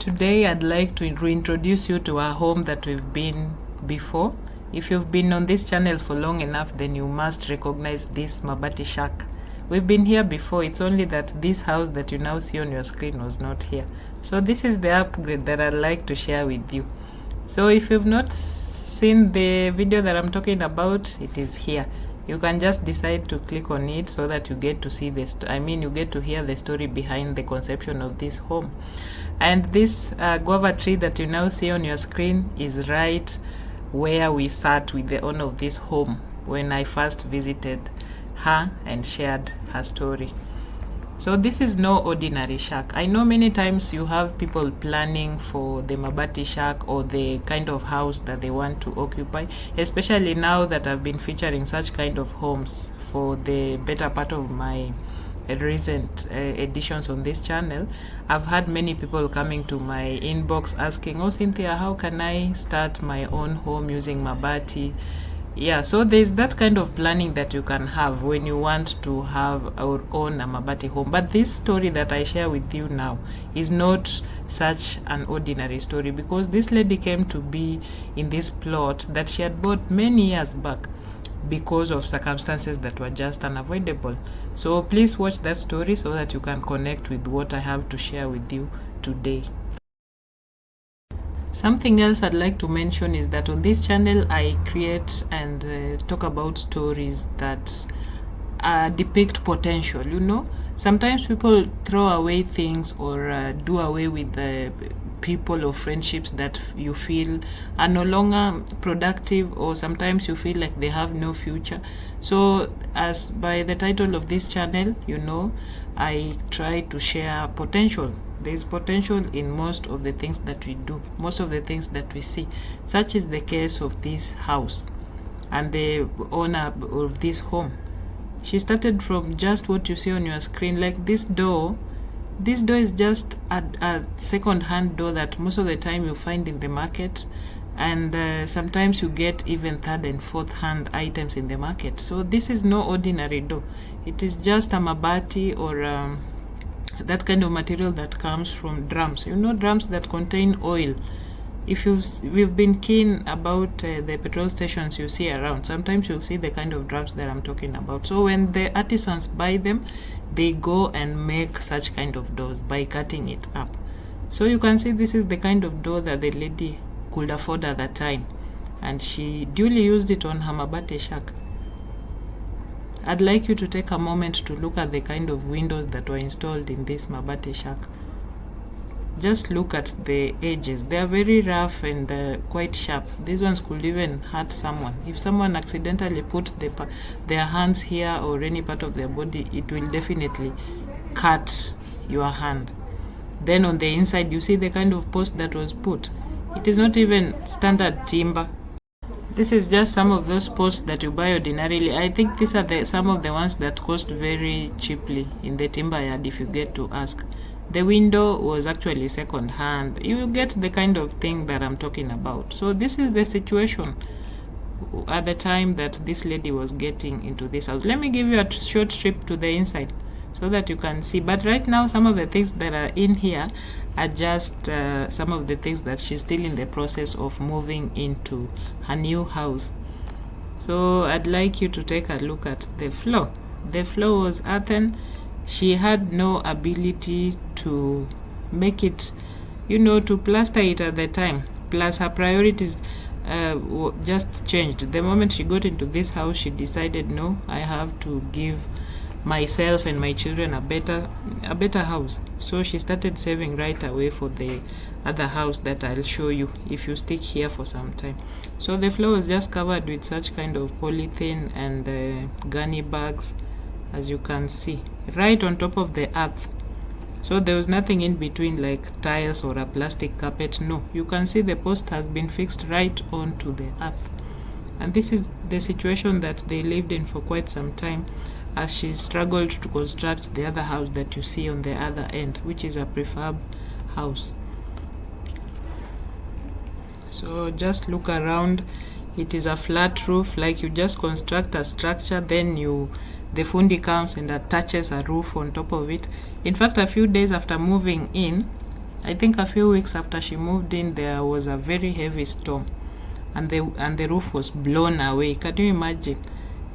Today I'd like to reintroduce you to a home that we've been before. If you've been on this channel for long enough, then you must recognize this Mabati shack. We've been here before, it's only that this house that you now see on your screen was not here. So this is the upgrade that I'd like to share with you. So if you've not seen the video that I'm talking about, it is here. You can just decide to click on it so that you get to see this. You get to hear the story behind the conception of this home. And this guava tree that you now see on your screen is right where we sat with the owner of this home when I first visited her and shared her story. So this is no ordinary shack. I know many times you have people planning for the Mabati shack or the kind of house that they want to occupy, especially now that I've been featuring such kind of homes for the better part of my recent editions on this channel. I've had many people coming to my inbox asking, "Oh Cynthia, how can I start my own home using Mabati?" Yeah, so there's that kind of planning that you can have when you want to have or own a Mabati home. But this story that I share with you now is not such an ordinary story, because this lady came to be in this plot that she had bought many years back because of circumstances that were just unavoidable. So please watch that story so that you can connect with what I have to share with you today. Something else I'd like to mention is that on this channel I create and talk about stories that depict potential. Sometimes people throw away things or do away with the people or friendships that you feel are no longer productive, or sometimes you feel like they have no future. So as by the title of this channel, I try to share potential. There is potential in most of the things that we do, most of the things that we see. Such is the case of this house and the owner of this home. She started from just what you see on your screen, like this door. This door is just a second-hand door that most of the time you find in the market, and sometimes you get even third and fourth-hand items in the market. So this is no ordinary door. It is just a Mabati or that kind of material that comes from drums. Drums that contain oil. If we've been keen about the petrol stations you see around, sometimes you'll see the kind of drums that I'm talking about. So when the artisans buy them, they go and make such kind of doors by cutting it up. So you can see this is the kind of door that the lady could afford at that time, and she duly used it on her Mabati shack. I'd like you to take a moment to look at the kind of windows that were installed in this Mabati shack. Just look at the edges. They are very rough and quite sharp. These ones could even hurt someone. If someone accidentally put their hands here or any part of their body, it will definitely cut your hand. Then on the inside, you see the kind of post that was put. It is not even standard timber. This is just some of those posts that you buy ordinarily. I think these are some of the ones that cost very cheaply in the timber yard, if you get to ask. The window was actually second hand. You get the kind of thing that I'm talking about. So this is the situation at the time that this lady was getting into this house. Let me give you a short trip to the inside so that you can see. But right now, some of the things that are in here are just some of the things that she's still in the process of moving into her new house. So I'd like you to take a look at the floor. The floor was earthen. She had no ability to make it, to plaster it at the time. Plus her priorities just changed. The moment she got into this house, she decided, no, I have to give myself and my children a better house. So she started saving right away for the other house that I'll show you if you stick here for some time. So the floor was just covered with such kind of polythene and gunny bags, as you can see, right on top of the earth. So there was nothing in between like tiles or a plastic carpet. No, you can see the post has been fixed right onto the earth. And this is the situation that they lived in for quite some time, as she struggled to construct the other house that you see on the other end, which is a prefab house. So just look around. It is a flat roof, like you just construct a structure, then the fundi comes and attaches a roof on top of it. In fact, a few days after moving in, I think a few weeks after she moved in, there was a very heavy storm, and the roof was blown away. Can you imagine?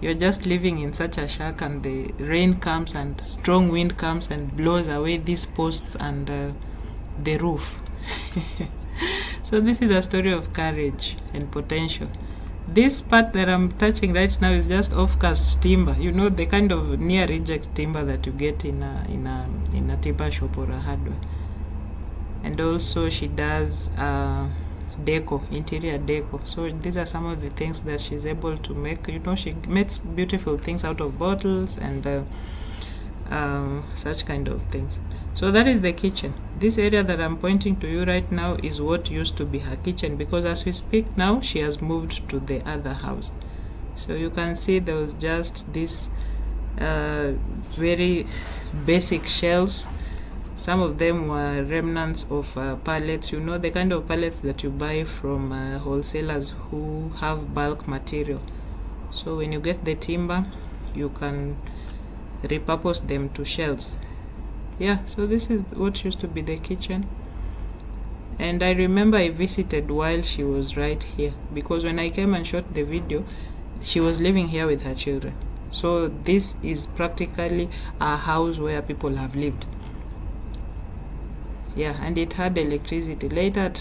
You're just living in such a shack, and the rain comes and strong wind comes and blows away these posts and the roof. So this is a story of courage and potential. This part that I'm touching right now is just off-cast timber. You know, the kind of near reject timber that you get in a timber shop or a hardware. And also she does deco, interior deco. So these are some of the things that she's able to make. You know, she makes beautiful things out of bottles and such kind of things. So that is the kitchen. This area that I'm pointing to you right now is what used to be her kitchen, because as we speak now, she has moved to the other house. So you can see there was just this very basic shelves. Some of them were remnants of pallets, you know, the kind of pallets that you buy from wholesalers who have bulk material. So when you get the timber, you can repurpose them to shelves. Yeah, so this is what used to be the kitchen. And I remember I visited while she was right here, because when I came and shot the video, she was living here with her children. So this is practically a house where people have lived. Yeah, and it had electricity. Later,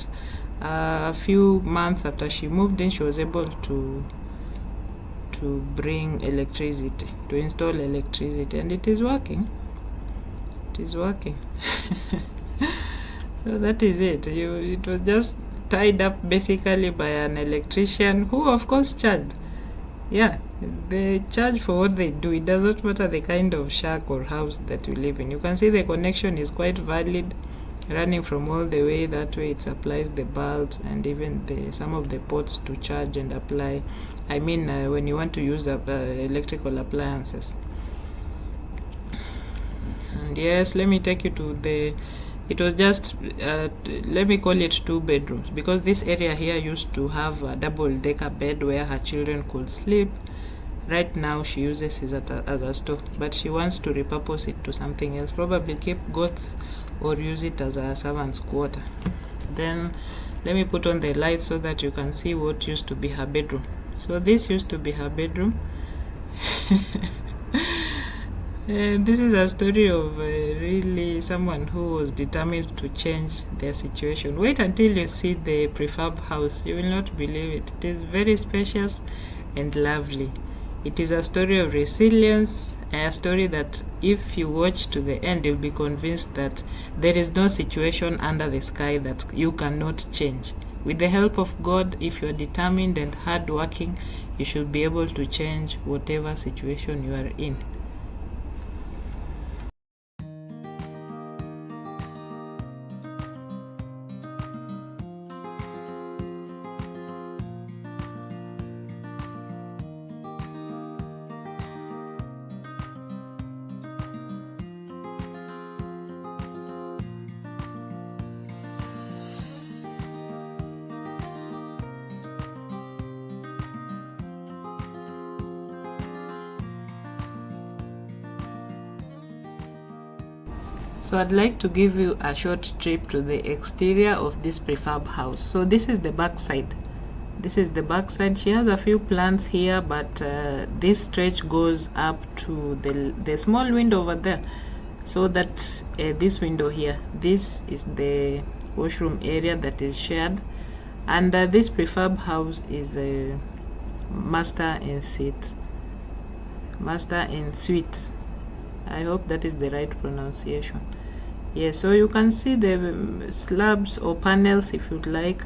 a few months after she moved in, she was able to bring electricity, to install electricity, and it is working. It is working. So that is it. It was just tied up basically by an electrician who of course charged. Yeah, they charge for what they do. It does not matter the kind of shack or house that you live in. You can see the connection is quite valid, running from all the way that way. It supplies the bulbs and even some of the ports to charge and apply. I mean, when you want to use electrical appliances. And yes, let me take you to it was just, let me call it 2 bedrooms, because this area here used to have a double-decker bed where her children could sleep. Right now she uses it as a store, but she wants to repurpose it to something else, probably keep goats or use it as a servant's quarter. Then let me put on the light so that you can see what used to be her bedroom. So this used to be her bedroom. This is a story of really someone who was determined to change their situation. Wait until you see the prefab house. You will not believe it. It is very spacious and lovely. It is a story of resilience, a story that if you watch to the end, you'll be convinced that there is no situation under the sky that you cannot change. With the help of God, if you are determined and hardworking, you should be able to change whatever situation you are in. So I'd like to give you a short trip to the exterior of this prefab house. So this is the back side. This is the back side. She has a few plants here, but this stretch goes up to the small window over there. So that this window here, this is the washroom area that is shared. And this prefab house is a master in suites. I hope that is the right pronunciation. Yeah, so you can see the slabs or panels if you'd like.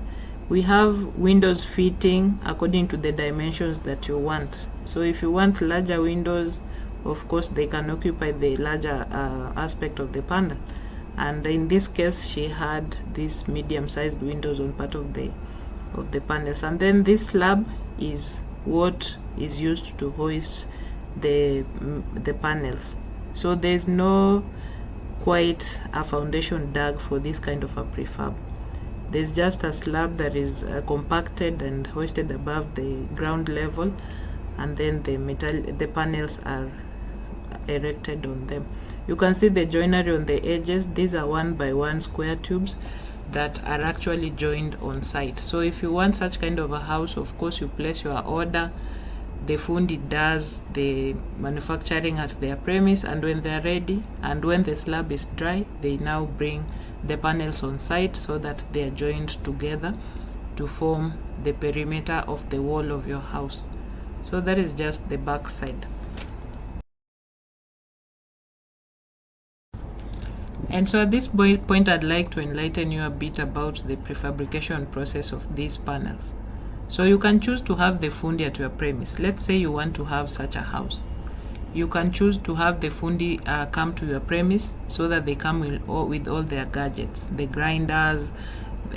We have windows fitting according to the dimensions that you want. So if you want larger windows, of course they can occupy the larger aspect of the panel. And in this case, she had these medium-sized windows on part of the panels. And then this slab is what is used to hoist the panels. So there's no quite a foundation dug for this kind of a prefab. There's just a slab that is compacted and hoisted above the ground level, and then the panels are erected on them. You can see the joinery on the edges. These are 1x1 square tubes that are actually joined on site. So if you want such kind of a house, of course you place your order, the fundi does the manufacturing at their premise, and when they're ready and when the slab is dry, they now bring the panels on site so that they are joined together to form the perimeter of the wall of your house. So that is just the back side. And so at this point, I'd like to enlighten you a bit about the prefabrication process of these panels. So you can choose to have the fundi at your premise. Let's say you want to have such a house. You can choose to have the fundi come to your premise so that they come with all their gadgets, the grinders,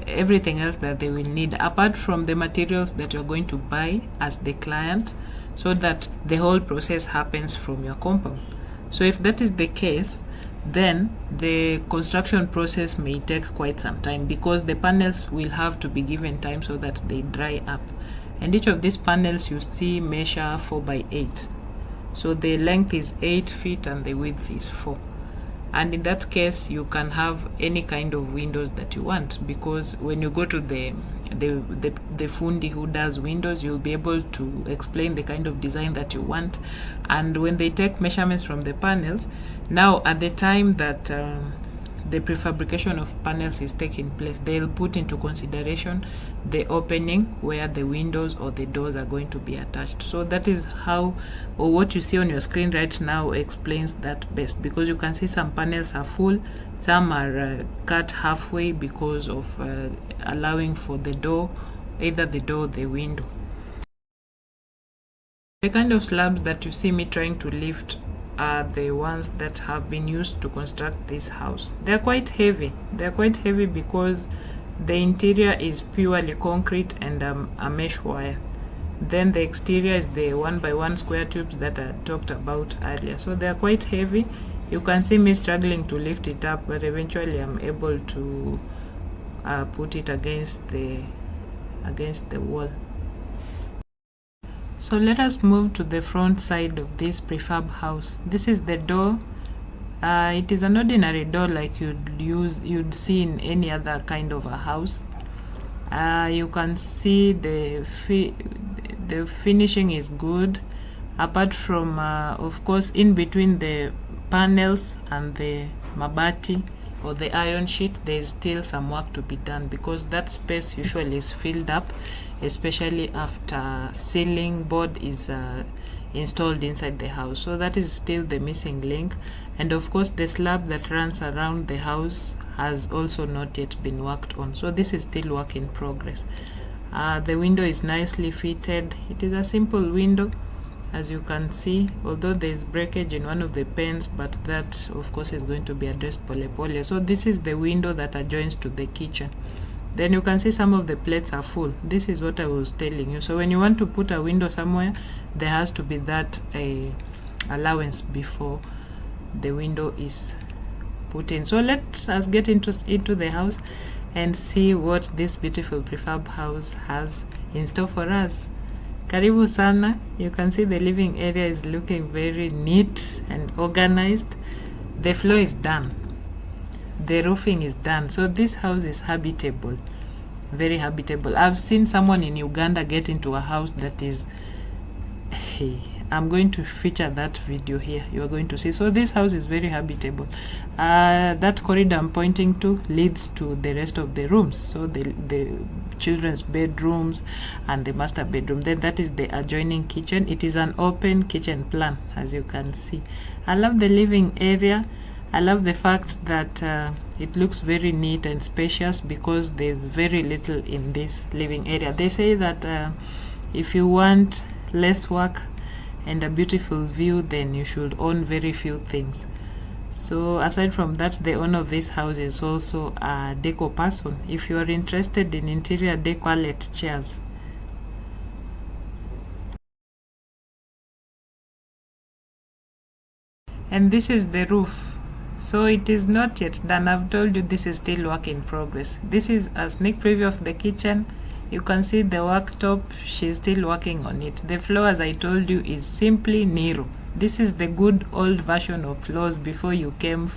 everything else that they will need, apart from the materials that you're going to buy as the client, so that the whole process happens from your compound. So if that is the case, then the construction process may take quite some time, because the panels will have to be given time so that they dry up. And each of these panels you see measure 4x8. So the length is 8 feet and the width is 4. And in that case, you can have any kind of windows that you want, because when you go to the fundi who does windows, you'll be able to explain the kind of design that you want. And when they take measurements from the panels, now at the time that the prefabrication of panels is taking place, they'll put into consideration the opening where the windows or the doors are going to be attached. So that is how, or what you see on your screen right now explains that best, because you can see some panels are full, some are cut halfway because of allowing for the door, either the door or the window. The kind of slabs that you see me trying to lift are the ones that have been used to construct this house. They're quite heavy. They're quite heavy because the interior is purely concrete and a mesh wire. Then the exterior is the 1x1 square tubes that I talked about earlier. So they're quite heavy. You can see me struggling to lift it up, but eventually I'm able to put it against the wall. So let us move to the front side of this prefab house. This is the door. It is an ordinary door like you'd see in any other kind of a house. You can see the finishing is good, apart from of course in between the panels and the mabati or the iron sheet, there is still some work to be done, because that space usually is filled up, especially after ceiling board is installed inside the house. So that is still the missing link. And of course the slab that runs around the house has also not yet been worked on. So this is still work in progress. The window is nicely fitted. It is a simple window, as you can see, although there is breakage in one of the panes, but that of course is going to be addressed pole. So this is the window that adjoins to the kitchen. Then you can see some of the plates are full. This is what I was telling you. So when you want to put a window somewhere, there has to be that allowance before the window is put in. So let us get into the house and see what this beautiful prefab house has in store for us. Karibu sana. You can see the living area is looking very neat and organized. The floor is done. The roofing is done. So this house is habitable, very habitable. I've seen someone in Uganda get into a house that is, hey, I'm going to feature that video here. You are going to see. So this house is very habitable. That corridor I'm pointing to leads to the rest of the rooms. So the children's bedrooms and the master bedroom. Then that is the adjoining kitchen. It is an open kitchen plan, as you can see. I love the living area. I love the fact that it looks very neat and spacious, because there's very little in this living area. They say that if you want less work and a beautiful view, then you should own very few things. So aside from that, the owner of this house is also a deco person. If you are interested in interior decor, let chairs. And this is the roof. So it is not yet done. I've told you this is still work in progress. This is a sneak preview of the kitchen. You can see the worktop. She's still working on it. The floor, as I told you, is simply Nero. This is the good old version of floors before you came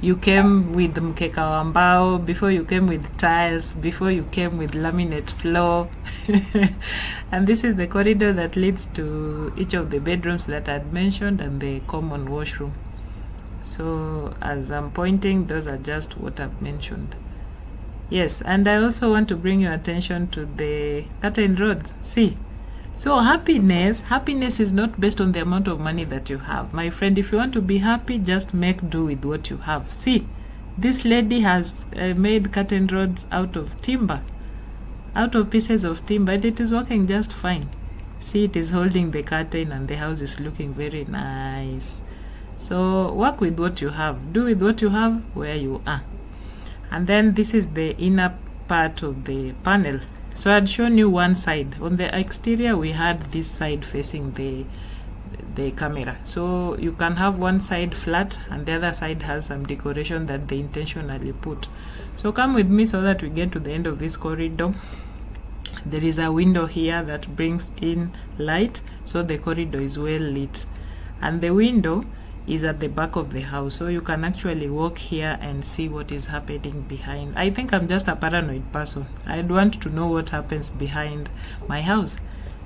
with mkeka wa mbao, before you came with tiles, before you came with laminate floor. And this is the corridor that leads to each of the bedrooms that I had mentioned and the common washroom. So as I'm pointing, those are just what I've mentioned. Yes, and I also want to bring your attention to the curtain rods. See, so happiness is not based on the amount of money that you have. My friend, if you want to be happy, just make do with what you have. See, this lady has made curtain rods out of timber, out of pieces of timber, and it is working just fine. See, it is holding the curtain and the house is looking very nice. So work with what you have. Do with what you have where you are. And then this is the inner part of the panel. So I had shown you one side. On the exterior, we had this side facing the camera. So you can have one side flat and the other side has some decoration that they intentionally put. So come with me so that we get to the end of this corridor. There is a window here that brings in light, so the corridor is well lit. And the window is at the back of the house, so you can actually walk here and see what is happening behind. I think I'm just a paranoid person. I'd want to know what happens behind my house.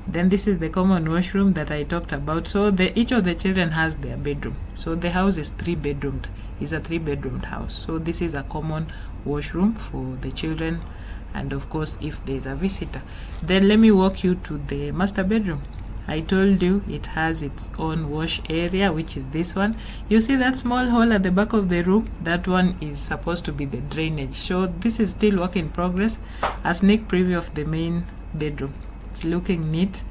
Then this is the common washroom that I talked about. So each of the children has their bedroom. So the house is 3-bedroomed. It's a 3-bedroomed house. So this is a common washroom for the children, and of course if there's a visitor. Then let me walk you to the master bedroom. I told you it has its own wash area, which is this one. You see that small hole at the back of the room? That one is supposed to be the drainage. So this is still work in progress. A sneak preview of the main bedroom. It's looking neat.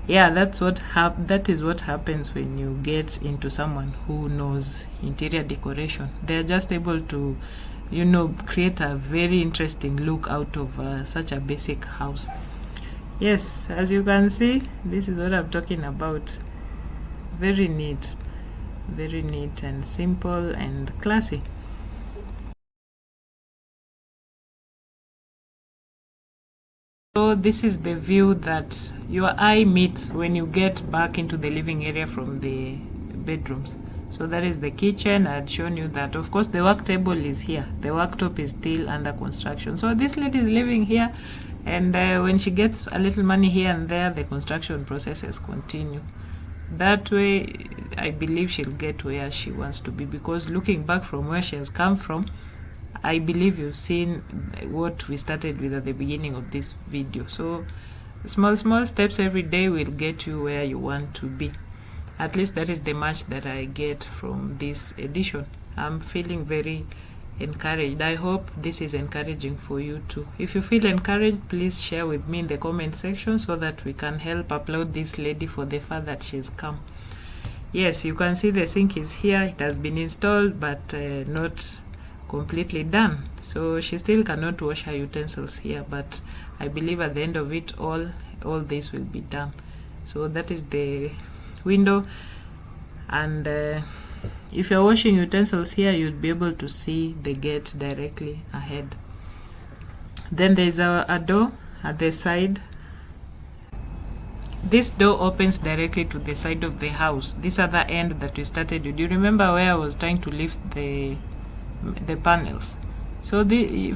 Yeah, that is what happens when you get into someone who knows interior decoration. They're just able to, create a very interesting look out of such a basic house. Yes, as you can see, this is what I'm talking about. Very neat and simple and classy. So this is the view that your eye meets when you get back into the living area from the bedrooms. So that is the kitchen. I had shown you that. Of course, the work table is here. The worktop is still under construction. So this lady is living here. And when she gets a little money here and there, the construction processes continue. That way, I believe she'll get where she wants to be, because looking back from where she has come from, I believe you've seen what we started with at the beginning of this video. So small steps every day will get you where you want to be. At least that is the much that I get from this edition. I'm feeling very encouraged. I hope this is encouraging for you too. If you feel encouraged, please share with me in the comment section so that we can help upload this lady for the far that she's come. Yes, you can see the sink is here. It has been installed but not completely done, so she still cannot wash her utensils here, but I believe at the end of it all this will be done. So that is the window, and if you're washing utensils here, you'll be able to see the gate directly ahead. Then there's a door at the side. This door opens directly to the side of the house, this other end that we started with. Do you remember where I was trying to lift the panels? So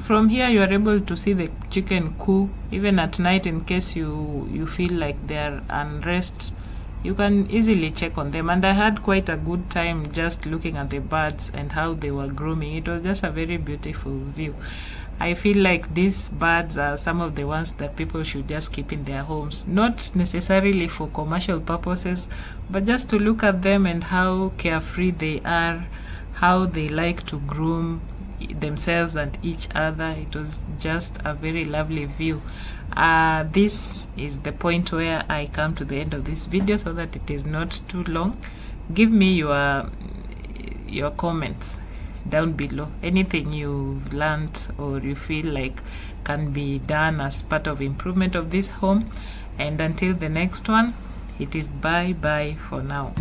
from here you are able to see the chicken coop. Even at night, in case you feel like they're unrest, you can easily check on them. And I had quite a good time just looking at the birds and how they were grooming. It was just a very beautiful view. I feel like these birds are some of the ones that people should just keep in their homes, not necessarily for commercial purposes, but just to look at them and how carefree they are, how they like to groom themselves and each other. It was just a very lovely view. This is the point where I come to the end of this video so that it is not too long. Give me your comments down below. Anything you've learned or you feel like can be done as part of improvement of this home. And until the next one, it is bye for now.